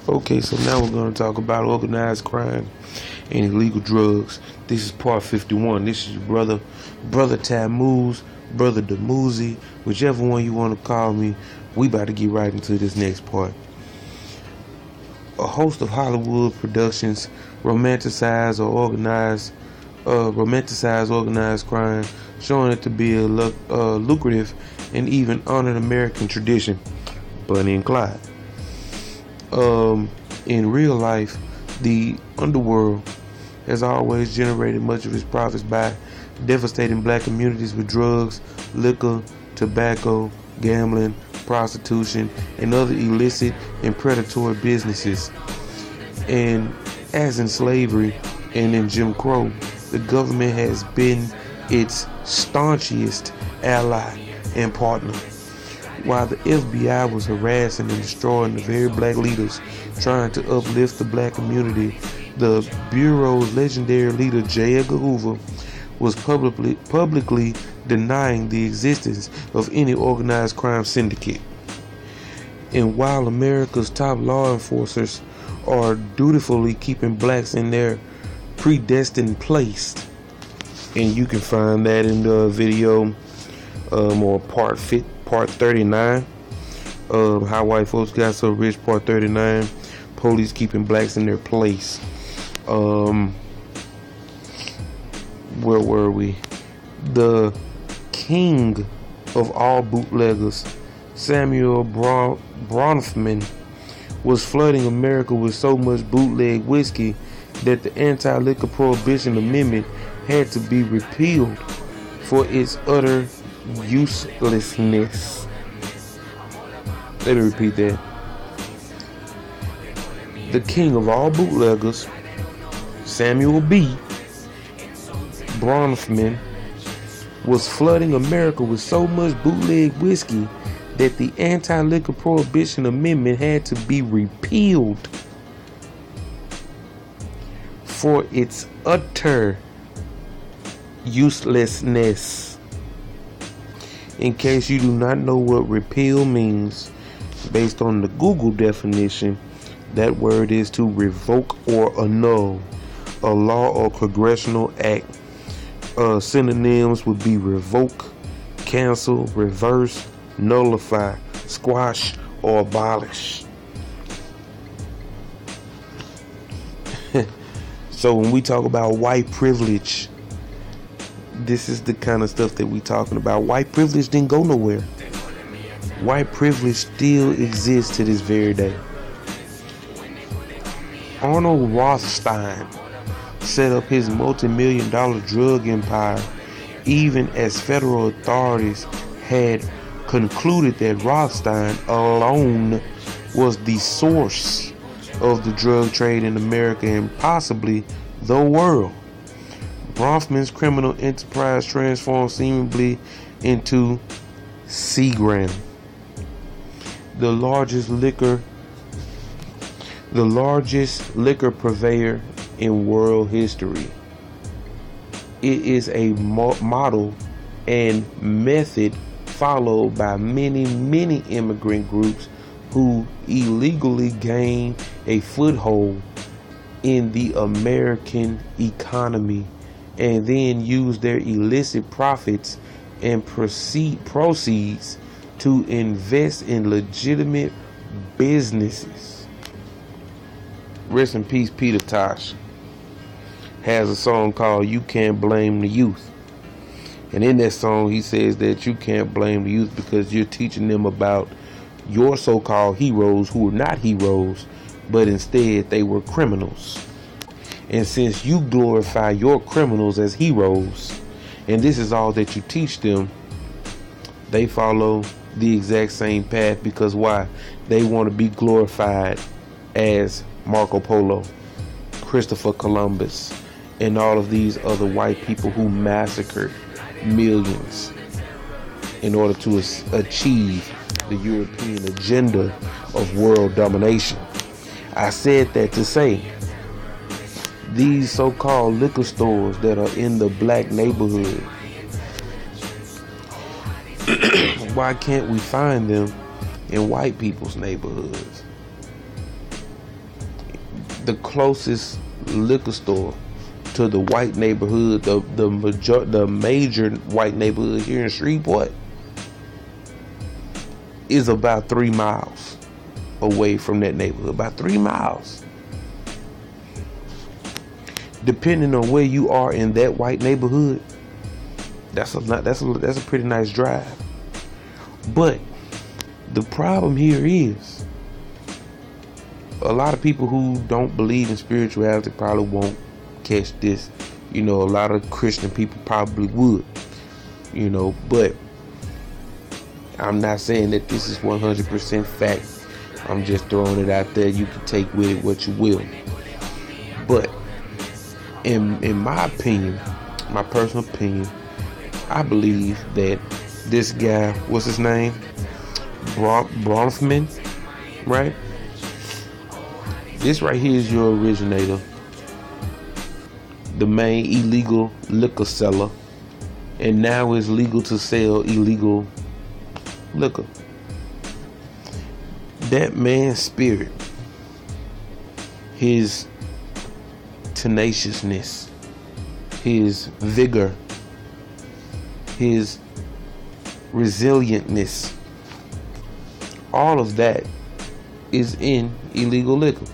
Okay, so now we're going to talk about organized crime and illegal drugs. This is part 51. This is your brother Tammuz, brother Damuzi, whichever one you want to call me. We about to get right into this next part. A host of Hollywood productions romanticize organized crime, showing it to be a lucrative and even honored American tradition. Bonnie and Clyde. In real life, the underworld has always generated much of its profits by devastating black communities with drugs, liquor, tobacco, gambling, prostitution, and other illicit and predatory businesses. And as in slavery and in Jim Crow, the government has been its staunchest ally and partner. While the FBI was harassing and destroying the very black leaders trying to uplift the black community, the Bureau's legendary leader J. Edgar Hoover was publicly denying the existence of any organized crime syndicate. And while America's top law enforcers are dutifully keeping blacks in their predestined place, and you can find that in the video or part 39, How White Folks Got So Rich, part 39, Police Keeping Blacks in Their Place. Where were we? The king of all bootleggers, Samuel Bronfman, was flooding America with so much bootleg whiskey that the Anti-Liquor Prohibition Amendment had to be repealed for its utter uselessness. Let me repeat that. The king of all bootleggers, Samuel B. Bronfman, was flooding America with so much bootleg whiskey that the Anti-Liquor Prohibition Amendment had to be repealed for its utter uselessness. In case you do not know what repeal means, based on the Google definition, that word is to revoke or annul a law or congressional act. Synonyms would be revoke, cancel, reverse, nullify, squash, or abolish. So when we talk about white privilege, this is the kind of stuff that we talking about. White privilege didn't go nowhere. White privilege still exists to this very day. Arnold Rothstein set up his multi-million-dollar drug empire even as federal authorities had concluded that Rothstein alone was the source of the drug trade in America and possibly the world. Bronfman's criminal enterprise transformed seemingly into Seagram, the largest liquor purveyor in world history. It is a model and method followed by many immigrant groups who illegally gain a foothold in the American economy and then use their illicit profits and proceeds to invest in legitimate businesses. Rest in peace, Peter Tosh has a song called You Can't Blame the Youth. And in that song he says that you can't blame the youth because you're teaching them about your so-called heroes who were not heroes, but instead they were criminals. And since you glorify your criminals as heroes, and this is all that you teach them, they follow the exact same path because why? They want to be glorified as Marco Polo, Christopher Columbus, and all of these other white people who massacred millions in order to achieve the European agenda of world domination. I said that to say these so-called liquor stores that are in the black neighborhood, why can't we find them in white people's neighborhoods? the closest liquor store to the white neighborhood, the major white neighborhood here in Shreveport, is about 3 miles away from that neighborhood. About 3 miles. Depending on where you are in that white neighborhood, that's a pretty nice drive. But the problem here is, a lot of people who don't believe in spirituality probably won't catch this. A lot of Christian people probably would. But I'm not saying that this is 100% fact. I'm just throwing it out there. You can take with it what you will. But in my opinion, my personal opinion, I believe that this guy, what's his name? Bronfman, right? This right here is your originator, the main illegal liquor seller, and now it's legal to sell illegal liquor. That man's spirit, his tenaciousness, his vigor, his resilientness, all of that is in illegal liquor.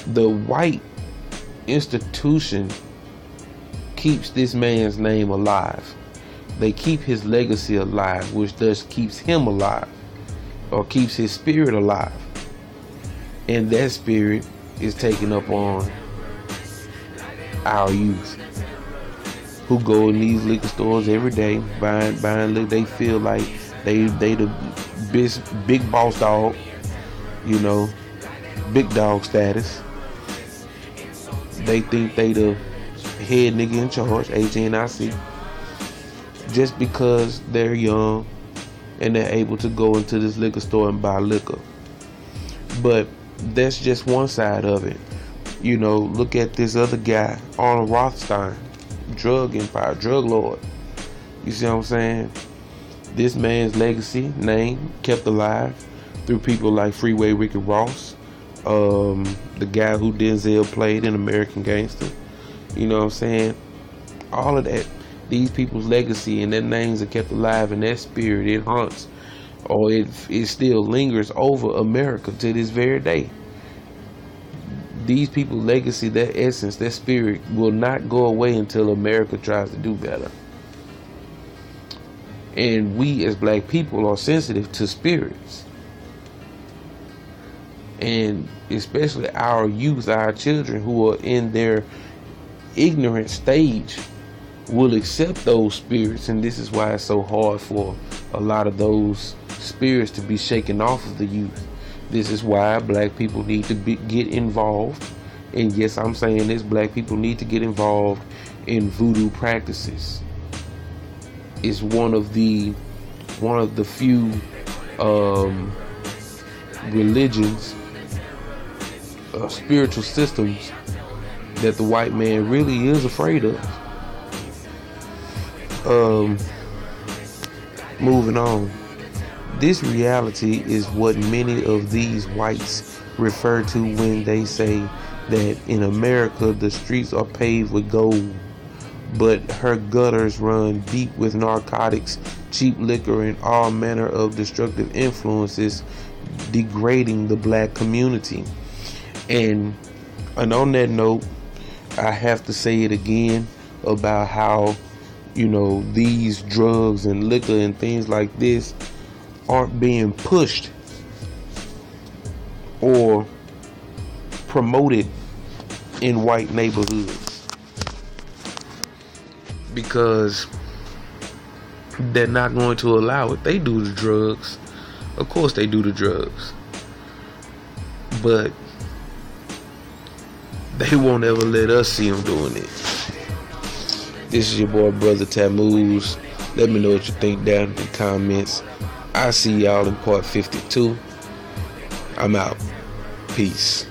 The white institution keeps this man's name alive. They keep his legacy alive, which thus keeps him alive, or keeps his spirit alive. And that spirit is taken up on our youth, who go in these liquor stores every day buying liquor. They feel like they the big boss dog, big dog status. They think they the head nigga in charge, HNIC, just because they're young and they're able to go into this liquor store and buy liquor. But that's just one side of it. Look at this other guy, Arnold Rothstein, drug empire, drug lord. You see what I'm saying? This man's legacy, name, kept alive through people like Freeway Ricky Ross, the guy who Denzel played in American Gangster. You know what I'm saying? All of that, these people's legacy and their names are kept alive, and that spirit, it haunts, or it still lingers over America to this very day. These people's legacy, their essence, their spirit will not go away until America tries to do better. And we as black people are sensitive to spirits. And especially our youth, our children who are in their ignorant stage will accept those spirits. And this is why it's so hard for a lot of those spirits to be shaken off of the youth. This is why black people need to get involved. And yes, I'm saying this, black people need to get involved in voodoo practices. It's one of the few religions, spiritual systems that the white man really is afraid of. Moving on. This reality is what many of these whites refer to when they say that in America the streets are paved with gold, but her gutters run deep with narcotics, cheap liquor, and all manner of destructive influences, degrading the black community. And on that note, I have to say it again about how, these drugs and liquor and things like this aren't being pushed or promoted in white neighborhoods, because they're not going to allow it. They do the drugs. Of course they do the drugs. But they won't ever let us see them doing it. This is your boy, Brother Tammuz. Let me know what you think down in the comments. I see y'all in part 52. I'm out. Peace.